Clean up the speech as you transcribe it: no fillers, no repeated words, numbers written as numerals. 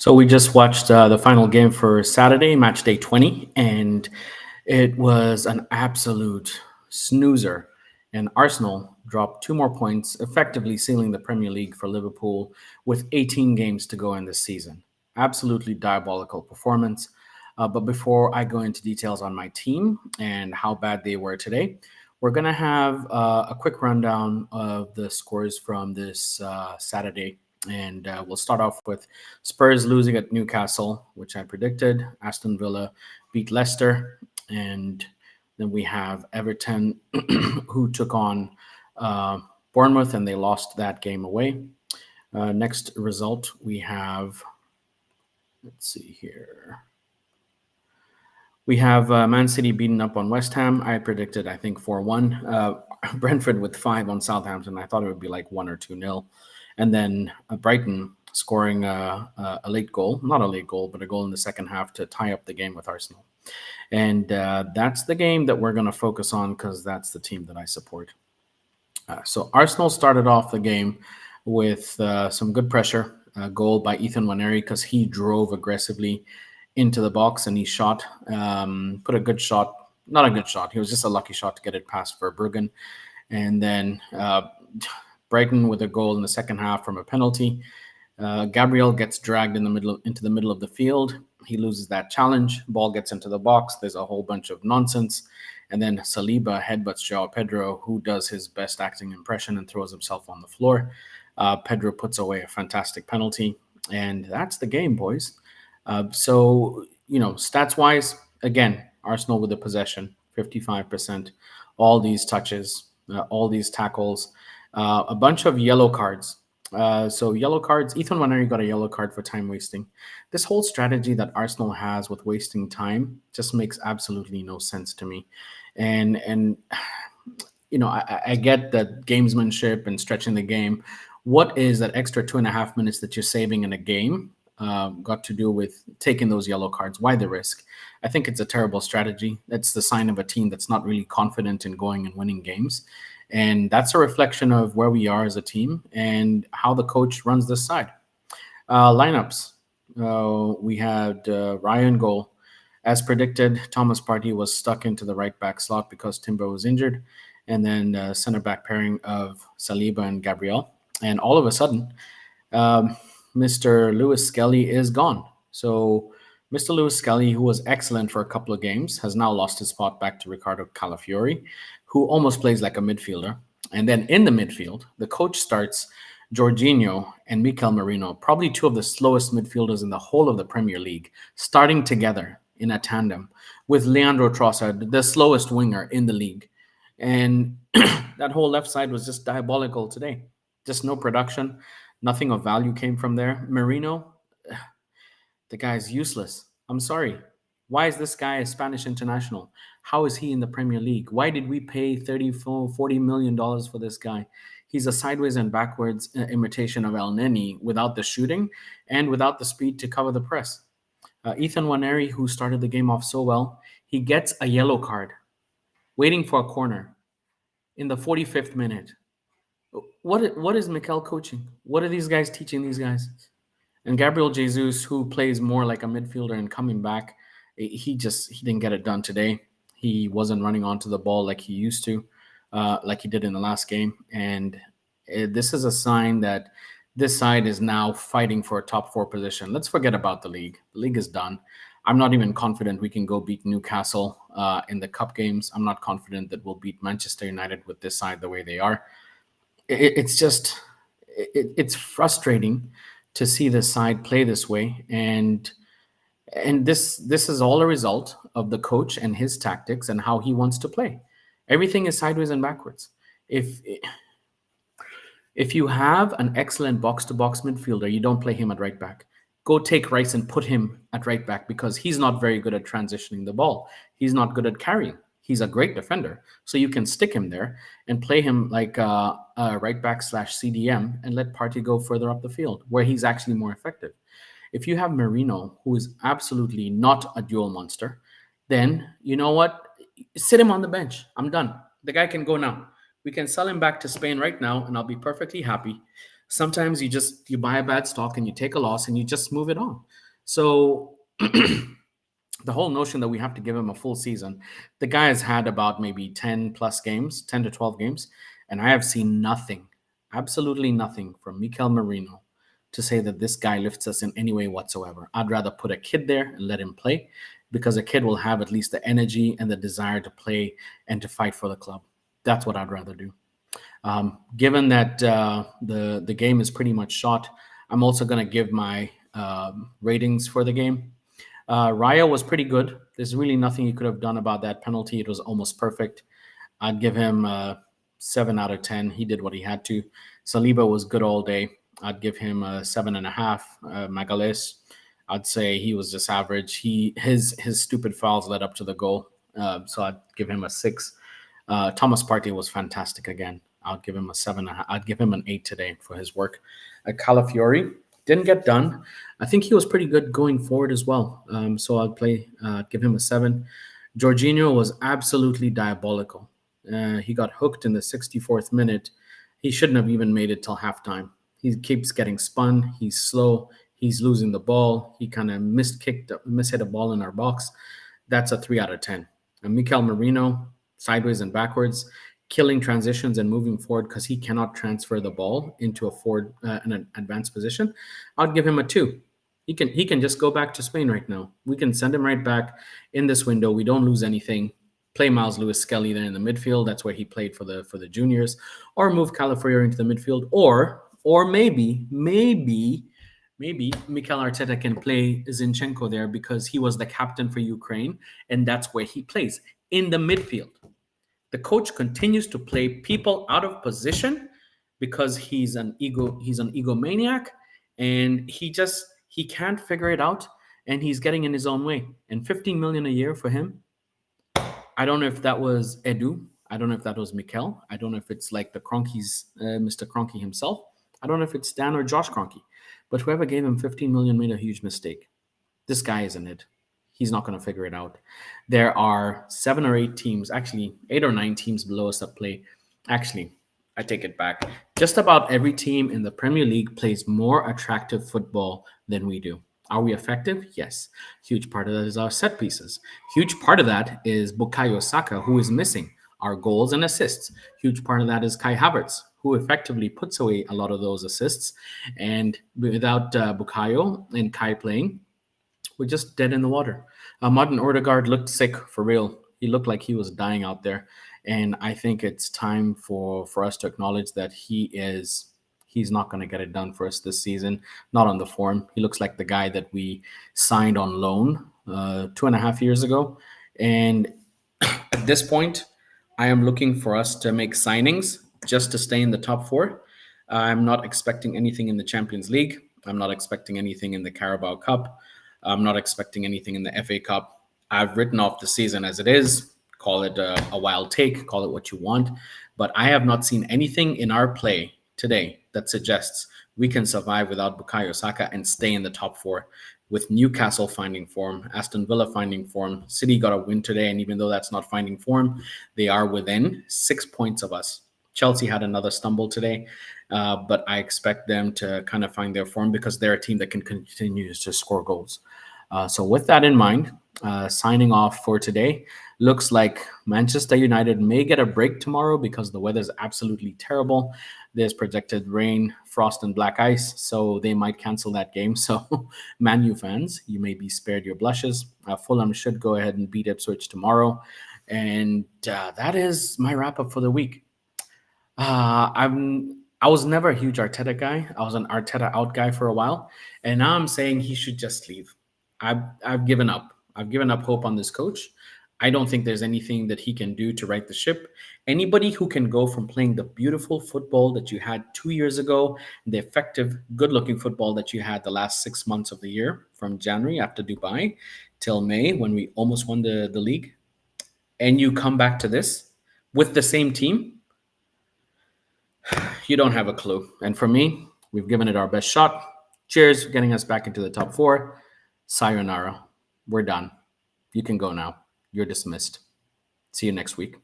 So we just watched the final game for Saturday, match day 20, and it was an absolute snoozer. And Arsenal dropped two more points, effectively sealing the Premier League for Liverpool with 18 games to go in this season. Absolutely diabolical performance. But before I go into details on my team and how bad they were today, we're going to have a quick rundown of the scores from this Saturday. And we'll start off with Spurs losing at Newcastle, which I predicted. Aston Villa beat Leicester. And then we have Everton, who took on uh, Bournemouth, and they lost that game away. Next result, we have, let's see here. We have Man City beaten up on West Ham. I predicted, I think, 4-1. Brentford with 5 on Southampton. I thought it would be like 1 or 2-0. And then Brighton scoring a late goal. Not a late goal, but a goal in the second half to tie up the game with Arsenal. And that's the game that we're going to focus on because that's the team that I support. So Arsenal started off the game with some good pressure. A goal by Ethan Waneri because he drove aggressively into the box and he shot, put a good shot, not a good shot. He was just a lucky shot to get it past Verbruggen. And then Brighton with a goal in the second half from a penalty. Gabriel gets dragged into the middle of the field. He loses that challenge. Ball gets into the box. There's a whole bunch of nonsense. And then Saliba headbutts Joao Pedro, who does his best acting impression and throws himself on the floor. Pedro puts away a fantastic penalty. And that's the game, boys. Stats wise, again, Arsenal with the possession, 55%, all these touches, all these tackles, a bunch of yellow cards. So yellow cards, Ethan Waneri got a yellow card for time wasting. This whole strategy that Arsenal has with wasting time just makes absolutely no sense to me. And I get that gamesmanship and stretching the game. What is that extra 2.5 minutes that you're saving in a game got to do with taking those yellow cards? Why the risk? I think it's a terrible strategy. That's the sign of a team that's not really confident in going and winning games. And that's a reflection of where we are as a team and how the coach runs this side. Lineups. We had Ryan goal. As predicted, Thomas Partey was stuck into the right back slot because Timber was injured. And then center back pairing of Saliba and Gabriel. And all of a sudden, Mr. Lewis Skelly is gone. So Mr. Lewis Skelly, who was excellent for a couple of games, has now lost his spot back to Ricardo Calafiori, who almost plays like a midfielder. And then in the midfield, the coach starts Jorginho and Mikel Merino, probably two of the slowest midfielders in the whole of the Premier League, starting together in a tandem with Leandro Trossard, the slowest winger in the league. And that whole left side was just diabolical today. Just no production. Nothing of value came from there. Merino, the guy is useless. I'm sorry. Why is this guy a Spanish international? How is he in the Premier League? Why did we pay $40 million for this guy? He's a sideways and backwards imitation of El Neni without the shooting and without the speed to cover the press. Ethan Waneri, who started the game off so well, he gets a yellow card waiting for a corner in the 45th minute. What is Mikel coaching? What are these guys teaching these guys? And Gabriel Jesus, who plays more like a midfielder and coming back, he didn't get it done today. He wasn't running onto the ball like he used to, like he did in the last game. And this is a sign that this side is now fighting for a top 4 position. Let's forget about the league. The league is done. I'm not even confident we can go beat Newcastle in the cup games. I'm not confident that we'll beat Manchester United with this side the way they are. It's frustrating to see this side play this way, and this is all a result of the coach and his tactics and how he wants to play. Everything is sideways and backwards. If you have an excellent box-to-box midfielder, you don't play him at right back. Go take Rice and put him at right back because he's not very good at transitioning the ball. He's not good at carrying. He's a great defender. So you can stick him there and play him like a right back / CDM and let Partey go further up the field where he's actually more effective. If you have Merino, who is absolutely not a dual monster, then you know what? Sit him on the bench. I'm done. The guy can go now. We can sell him back to Spain right now, and I'll be perfectly happy. Sometimes you buy a bad stock and you take a loss and you just move it on. So the whole notion that we have to give him a full season, the guy has had about maybe 10 plus games, 10 to 12 games, and I have seen nothing, absolutely nothing from Mikel Merino to say that this guy lifts us in any way whatsoever. I'd rather put a kid there and let him play, because a kid will have at least the energy and the desire to play and to fight for the club. That's what I'd rather do. Given that the game is pretty much shot, I'm also going to give my ratings for the game. Raya was pretty good. There's really nothing you could have done about that penalty. It was almost perfect. I'd give him 7 out of 10. He did what he had to. Saliba was good all day. I'd give him a 7.5. Magalhaes, I'd say he was just average. His stupid fouls led up to the goal, so I'd give him a 6. Thomas Partey was fantastic again. I'll give him a 7. I'd give him an 8 today for his work. Calafiori didn't get done. I think he was pretty good going forward as well. So I'd give him a 7. Jorginho was absolutely diabolical. He got hooked in the 64th minute. He shouldn't have even made it till halftime. He keeps getting spun. He's slow. He's losing the ball. He kind of mishit a ball in our box. That's a 3 out of 10. And Mikel Merino, sideways and backwards, killing transitions and moving forward because he cannot transfer the ball into a forward an advanced position. I'd give him a 2. He can just go back to Spain right now. We can send him right back in this window. We don't lose anything. Play Miles Lewis Skelly there in the midfield. That's where he played for the juniors, or move Calafiori into the midfield, or maybe Mikel Arteta can play Zinchenko there because he was the captain for Ukraine, and that's where he plays in the midfield. The coach continues to play people out of position because he's an egomaniac, and he can't figure it out, and he's getting in his own way. And 15 million a year for him, I don't know if that was Edu. I don't know if that was Mikel. I don't know if it's like the Cronkies, Mr. Cronky himself. I don't know if it's Dan or Josh Cronky. But whoever gave him 15 million made a huge mistake. This guy isn't it. He's not going to figure it out. There are 7 or 8 teams, actually 8 or 9 teams below us that play. Actually, I take it back. Just about every team in the Premier League plays more attractive football than we do. Are we effective? Yes. Huge part of that is our set pieces. Huge part of that is Bukayo Saka, who is missing our goals and assists. Huge part of that is Kai Havertz, who effectively puts away a lot of those assists. And without Bukayo and Kai playing, we're just dead in the water. Martin Odegaard looked sick for real. He looked like he was dying out there. And I think it's time for us to acknowledge that he's not going to get it done for us this season, not on the form. He looks like the guy that we signed on loan 2.5 years ago. And at this point, I am looking for us to make signings just to stay in the top 4. I'm not expecting anything in the Champions League. I'm not expecting anything in the Carabao Cup. I'm not expecting anything in the FA Cup. I've written off the season as it is. Call it a wild take, call it what you want. But I have not seen anything in our play today that suggests we can survive without Bukayo Saka and stay in the top 4, with Newcastle finding form, Aston Villa finding form. City got a win today, and even though that's not finding form, they are within 6 points of us. Chelsea had another stumble today, but I expect them to kind of find their form because they're a team that can continue to score goals. So with that in mind, signing off for today, looks like Manchester United may get a break tomorrow because the weather is absolutely terrible. There's projected rain, frost, and black ice, so they might cancel that game. So, Man U fans, you may be spared your blushes. Fulham should go ahead and beat Ipswich tomorrow. And that is my wrap up for the week. I was never a huge Arteta guy. I was an Arteta out guy for a while, and now I'm saying he should just leave. I've given up. I've given up hope on this coach. I don't think there's anything that he can do to right the ship. Anybody who can go from playing the beautiful football that you had 2 years ago, the effective, good-looking football that you had the last 6 months of the year, from January after Dubai till May when we almost won the league, and you come back to this with the same team, you don't have a clue. And for me, we've given it our best shot. Cheers for getting us back into the top 4. Sayonara. We're done. You can go now. You're dismissed. See you next week.